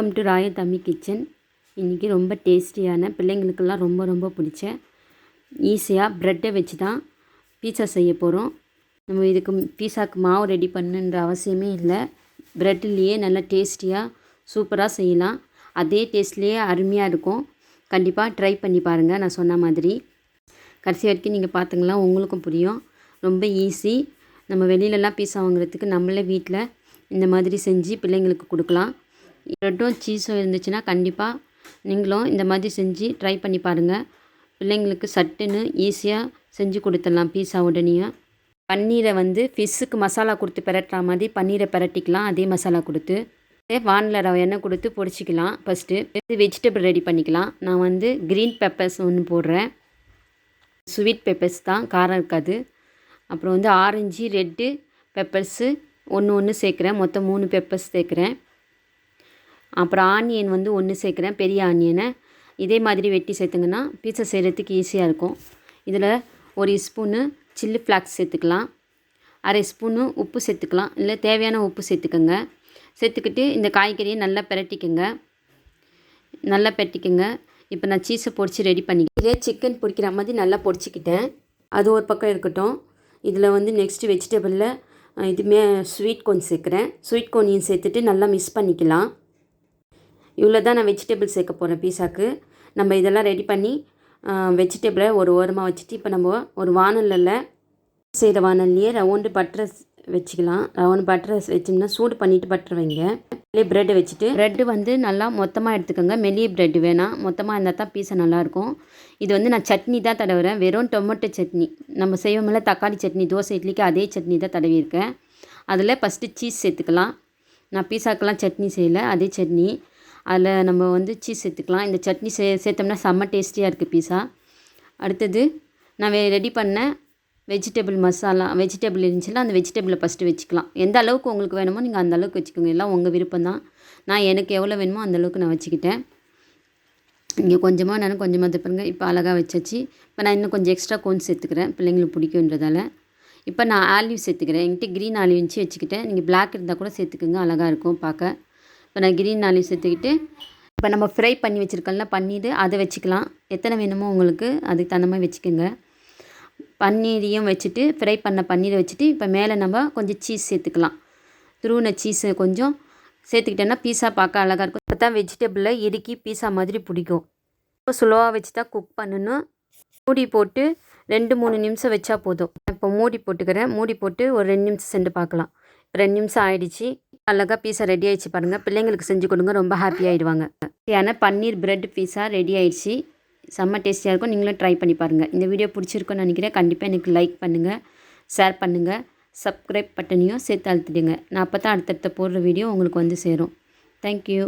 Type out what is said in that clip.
Welcome to Royal தம்பி kitchen. இன்றைக்கி ரொம்ப டேஸ்டியான பிள்ளைங்களுக்கெல்லாம் ரொம்ப ரொம்ப பிடிச்ச ஈஸியாக ப்ரெட்டை வச்சு தான் பீஸா செய்ய போகிறோம். நம்ம இதுக்கு பீஸாவுக்கு மாவு ரெடி பண்ணுன்ற அவசியமே இல்லை. ப்ரெட்லேயே நல்லா டேஸ்டியாக சூப்பராக செய்யலாம். அதே டேஸ்ட்லேயே அருமையாக இருக்கும். கண்டிப்பாக ட்ரை பண்ணி பாருங்கள். நான் சொன்ன மாதிரி கடைசி வரைக்கும் நீங்கள் பார்த்துங்களா, உங்களுக்கும் புரியும். ரொம்ப ஈஸி. நம்ம வெளியிலலாம் பீஸா வாங்குறதுக்கு நம்மளே வீட்டில் இந்த மாதிரி செஞ்சு பிள்ளைங்களுக்கு கொடுக்கலாம். ப்ரெட்டும் சீஸும் இருந்துச்சுன்னா கண்டிப்பாக நீங்களும் இந்த மாதிரி செஞ்சு ட்ரை பண்ணி பாருங்கள். பிள்ளைங்களுக்கு சட்டுன்னு ஈஸியாக செஞ்சு கொடுத்துடலாம் பீஸா உடனே. பன்னீரை ஃபிஷ்ஷுக்கு மசாலா கொடுத்து பெரட்டுற மாதிரி பன்னீரை பெரட்டிக்கலாம். அதே மசாலா கொடுத்து வானில் ரவை எண்ணெய் கொடுத்து பொரிச்சிக்கலாம். ஃபஸ்ட்டு வெஜிடபிள் ரெடி பண்ணிக்கலாம். நான் க்ரீன் பெப்பர்ஸ் ஒன்று போடுறேன். ஸ்வீட் பெப்பர்ஸ் தான், காரம் இருக்காது. அப்புறம் ஆரஞ்சு ரெட்டு பெப்பர்ஸு ஒன்று சேர்க்குறேன். மொத்தம் 3 பெப்பர்ஸ் சேர்க்குறேன். அப்புறம் ஆனியன் 1 சேர்க்குறேன், பெரிய ஆனியனை. இதே மாதிரி வெட்டி சேர்த்துங்கன்னா பீஸா செய்கிறதுக்கு ஈஸியாக இருக்கும். இதில் 1 ஸ்பூனு சில்லி ஃப்ளாக்ஸ் சேர்த்துக்கலாம். 1/2 ஸ்பூனு உப்பு சேர்த்துக்கலாம். இல்லை தேவையான உப்பு சேர்த்துக்கோங்க. சேர்த்துக்கிட்டு இந்த காய்கறியை நல்லா பிரட்டிக்கோங்க. இப்போ நான் சீஸை பொரித்து ரெடி பண்ணிக்கிறேன். சிக்கன் பொரிக்கிற மாதிரி நல்லா பொரிச்சிக்கிட்டேன். அது ஒரு பக்கம் இருக்கட்டும். இதில் நெக்ஸ்ட்டு வெஜிடபிளில் இதுமே ஸ்வீட் கோன் சேர்க்குறேன். ஸ்வீட் கோனையும் சேர்த்துட்டு நல்லா மிக்ஸ் பண்ணிக்கலாம். இவ்வளோ தான் நான் வெஜிடபிள் சேர்க்க போகிறேன் பீஸாக்கு. நம்ம இதெல்லாம் ரெடி பண்ணி வெஜிடபிளை ஒரு ஓரமாக வச்சுட்டு இப்போ நம்ம ஒரு வானலில் செய்கிற வானல்லையே ரவுண்டு பட்டரை வச்சுக்கலாம். ரவுண்டு பட்டரை வச்சோம்னா சூடு பண்ணிவிட்டு பட்டரை வைங்க. ப்ரெட்டை வச்சுட்டு ப்ரெட்டு நல்லா மொத்தமாக எடுத்துக்கோங்க. மெல்லிய ப்ரெட்டு வேணாம், மொத்தமாக இருந்தால் தான் பீஸா நல்லாயிருக்கும். இது நான் சட்னி தான் தடவுறேன். வெறும் டொமேட்டோ சட்னி. நம்ம செய்வோம்ல தக்காளி சட்னி, தோசை இட்லிக்கு அதே சட்னி தான் தடவியிருக்கேன். அதில் ஃபஸ்ட்டு சீஸ் சேர்த்துக்கலாம். நான் பீஸாக்கெல்லாம் சட்னி செய்யலை, அதே சட்னி. அதில் நம்ம சீஸ் சேர்த்துக்கலாம். இந்த சட்னி சேர்த்தோம்னா செம்ம டேஸ்டியாக இருக்குது பீஸா. அடுத்தது நான் ரெடி பண்ண வெஜிடபிள் மசாலா, வெஜிடபிள் இருந்துச்சுன்னா அந்த வெஜிடபிளை ஃபஸ்ட்டு வச்சுக்கலாம். எந்த அளவுக்கு உங்களுக்கு வேணுமோ நீங்கள் அந்த அளவுக்கு வச்சுக்கோங்க. எல்லாம் உங்கள் விருப்பம் தான். நான் எனக்கு எவ்வளோ வேணுமோ அந்த அளவுக்கு நான் வச்சுக்கிட்டேன். இங்கே கொஞ்சமாக நானும் கொஞ்சமாக தப்புங்க. இப்போ அழகாக வச்சாச்சு. இப்போ நான் இன்னும் கொஞ்சம் எக்ஸ்ட்ரா கோன் சேர்த்துக்கிறேன், பிள்ளைங்களுக்கு பிடிக்குன்றதால. இப்போ நான் ஆலிவ் சேர்த்துக்கிறேன். என்கிட்ட க்ரீன் ஆலிவ் இருந்துச்சு வச்சுக்கிட்டேன். நீங்கள் பிளாக் இருந்தால் கூட சேர்த்துக்குங்க, அழகாக இருக்கும் பார்க்க. இப்போ நான் க்ரீன் ஆலிவ் சேர்த்துக்கிட்டு இப்போ நம்ம ஃப்ரை பண்ணி வச்சுருக்கோம்ல பன்னீர், அதை வச்சுக்கலாம். எத்தனை வேணுமோ உங்களுக்கு அதுக்கு தகுந்த மாதிரி வச்சுக்கோங்க. பன்னீரையும் வச்சுட்டு ஃப்ரை பண்ண பன்னீரை வச்சுட்டு இப்போ மேலே நம்ம கொஞ்சம் சீஸ் சேர்த்துக்கலாம். துருவின சீஸை கொஞ்சம் சேர்த்துக்கிட்டோன்னா பீஸா பார்க்க அழகாக இருக்கும். இப்போ தான் வெஜிடபிளில் இறுக்கி பீஸா மாதிரி பிடிக்கும். இப்போ ஸ்லோவாக வச்சு தான் குக் பண்ணணும். மூடி போட்டு 2-3 நிமிஷம் வச்சா போதும். இப்போ மூடி போட்டுக்கிறேன். மூடி போட்டு ஒரு 2 நிமிஷம் சென்று பார்க்கலாம். 2 நிமிஷம் ஆகிடுச்சு. அழகாக பீஸா ரெடி ஆகிடுச்சு பாருங்கள். பிள்ளைங்களுக்கு செஞ்சு கொடுங்க, ரொம்ப ஹாப்பி ஆகிடுவாங்க. ஏன்னா பன்னீர் ப்ரெட் பீஸா ரெடி ஆகிடுச்சு. செம்ம டேஸ்டியாக இருக்கும். நீங்களும் ட்ரை பண்ணி பாருங்கள். இந்த வீடியோ பிடிச்சிருக்குன்னு நினைக்கிறேன். கண்டிப்பாக எனக்கு லைக் பண்ணுங்கள், ஷேர் பண்ணுங்கள், சப்ஸ்கிரைப் பட்டனையும் சேர்த்து அழுத்திடுங்க. நான் அப்போ தான் அடுத்தடுத்த போடுற வீடியோ உங்களுக்கு சேரும். தேங்க்யூ.